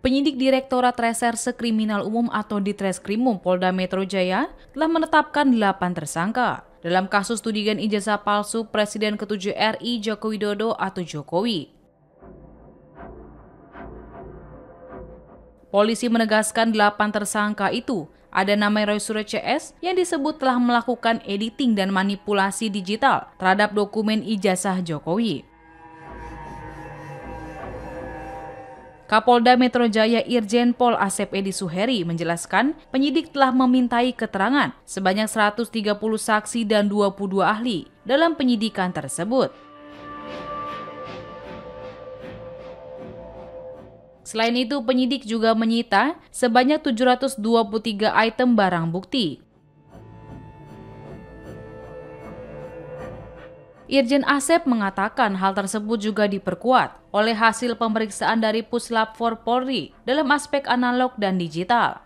Penyidik Direktorat Reserse Kriminal Umum atau Ditreskrimum Polda Metro Jaya telah menetapkan 8 tersangka dalam kasus tudingan ijazah palsu Presiden ke-7 RI Joko Widodo atau Jokowi. Polisi menegaskan 8 tersangka itu ada nama Roy Suryo CS yang disebut telah melakukan editing dan manipulasi digital terhadap dokumen ijazah Jokowi. Kapolda Metro Jaya Irjen Pol Asep Edi Suheri menjelaskan penyidik telah memintai keterangan sebanyak 130 saksi dan 22 ahli dalam penyidikan tersebut. Selain itu, penyidik juga menyita sebanyak 723 item barang bukti. Irjen Asep mengatakan hal tersebut juga diperkuat oleh hasil pemeriksaan dari Puslap 4 Polri dalam aspek analog dan digital.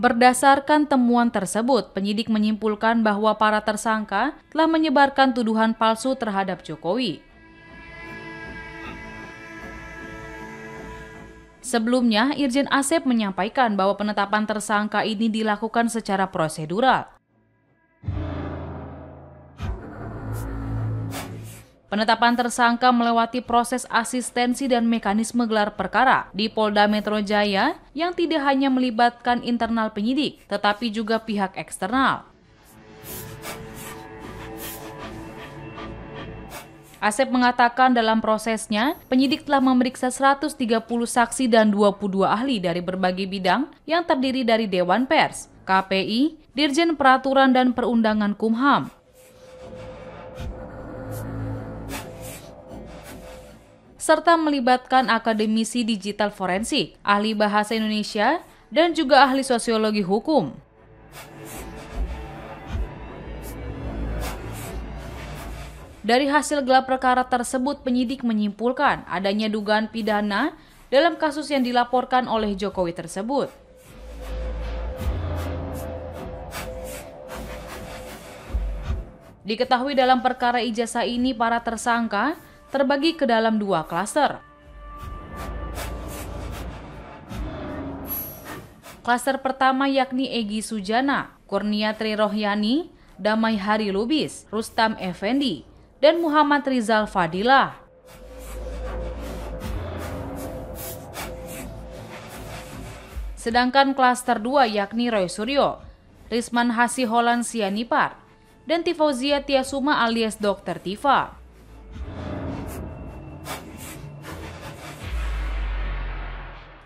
Berdasarkan temuan tersebut, penyidik menyimpulkan bahwa para tersangka telah menyebarkan tuduhan palsu terhadap Jokowi. Sebelumnya, Irjen Asep menyampaikan bahwa penetapan tersangka ini dilakukan secara prosedural. Penetapan tersangka melewati proses asistensi dan mekanisme gelar perkara di Polda Metro Jaya yang tidak hanya melibatkan internal penyidik, tetapi juga pihak eksternal. Asep mengatakan dalam prosesnya, penyidik telah memeriksa 130 saksi dan 22 ahli dari berbagai bidang yang terdiri dari Dewan Pers, KPI, Dirjen Peraturan dan Perundangan Kumham, serta melibatkan akademisi digital forensik, ahli bahasa Indonesia, dan juga ahli sosiologi hukum. Dari hasil gelar perkara tersebut, penyidik menyimpulkan adanya dugaan pidana dalam kasus yang dilaporkan oleh Jokowi tersebut. Diketahui dalam perkara ijazah ini para tersangka terbagi ke dalam 2 klaster. Klaster pertama yakni Egy Sujana, Kurnia Tri Rohyani, Damai Hari Lubis, Rustam Effendi, dan Muhammad Rizal Fadilah. Sedangkan klaster 2 yakni Roy Suryo, Risman Hasiholan Sianipar, dan Tifauzia Tiasuma alias Dr. Tifa.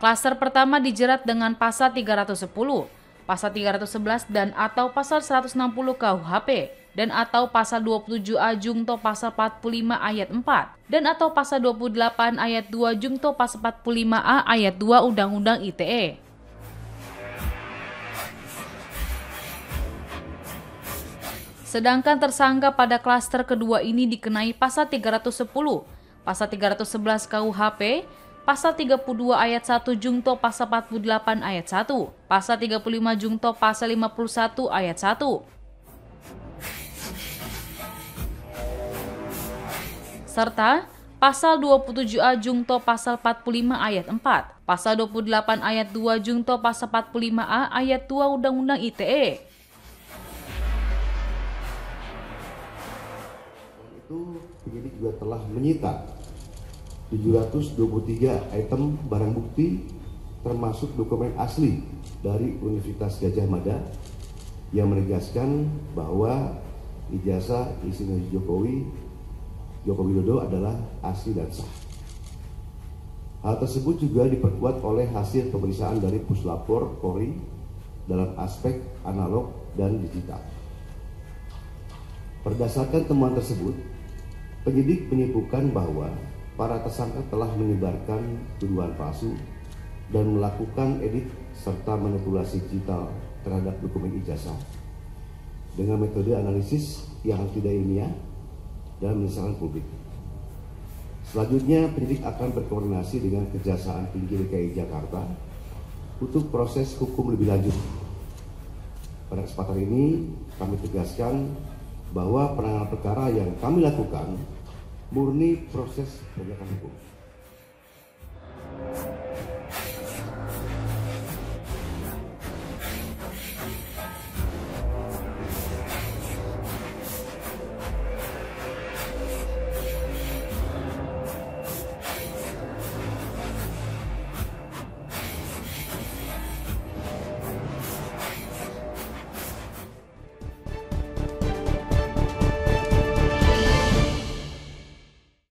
Klaster pertama dijerat dengan pasal 310, pasal 311 dan atau pasal 160 KUHP dan atau pasal 27A Jungto pasal 45 ayat 4 dan atau pasal 28 ayat 2 Jungto pasal 45A ayat 2 Undang-Undang ITE. Sedangkan tersangka pada klaster kedua ini dikenai pasal 310, pasal 311 KUHP, pasal 32 ayat 1 Jungto pasal 48 ayat 1, pasal 35 Jungto pasal 51 ayat 1. Serta pasal 27A Jungto pasal 45 ayat 4, pasal 28 ayat 2 Jungto pasal 45A ayat 2 Undang-Undang ITE. Itu penyidik juga telah menyita 723 item barang bukti termasuk dokumen asli dari Universitas Gadjah Mada yang menegaskan bahwa ijazah Insinyur Joko Widodo adalah asli dan sah. Hal tersebut juga diperkuat oleh hasil pemeriksaan dari Puslapor Polri dalam aspek analog dan digital. Berdasarkan temuan tersebut, penyidik menyimpulkan bahwa para tersangka telah menyebarkan tuduhan palsu dan melakukan edit serta manipulasi digital terhadap dokumen ijazah dengan metode analisis yang tidak ilmiah dan menyesatkan publik. Selanjutnya, penyidik akan berkoordinasi dengan Kejaksaan Tinggi DKI Jakarta untuk proses hukum lebih lanjut. Pada kesempatan ini, kami tegaskan bahwa penanganan perkara yang kami lakukan murni proses penegakan hukum.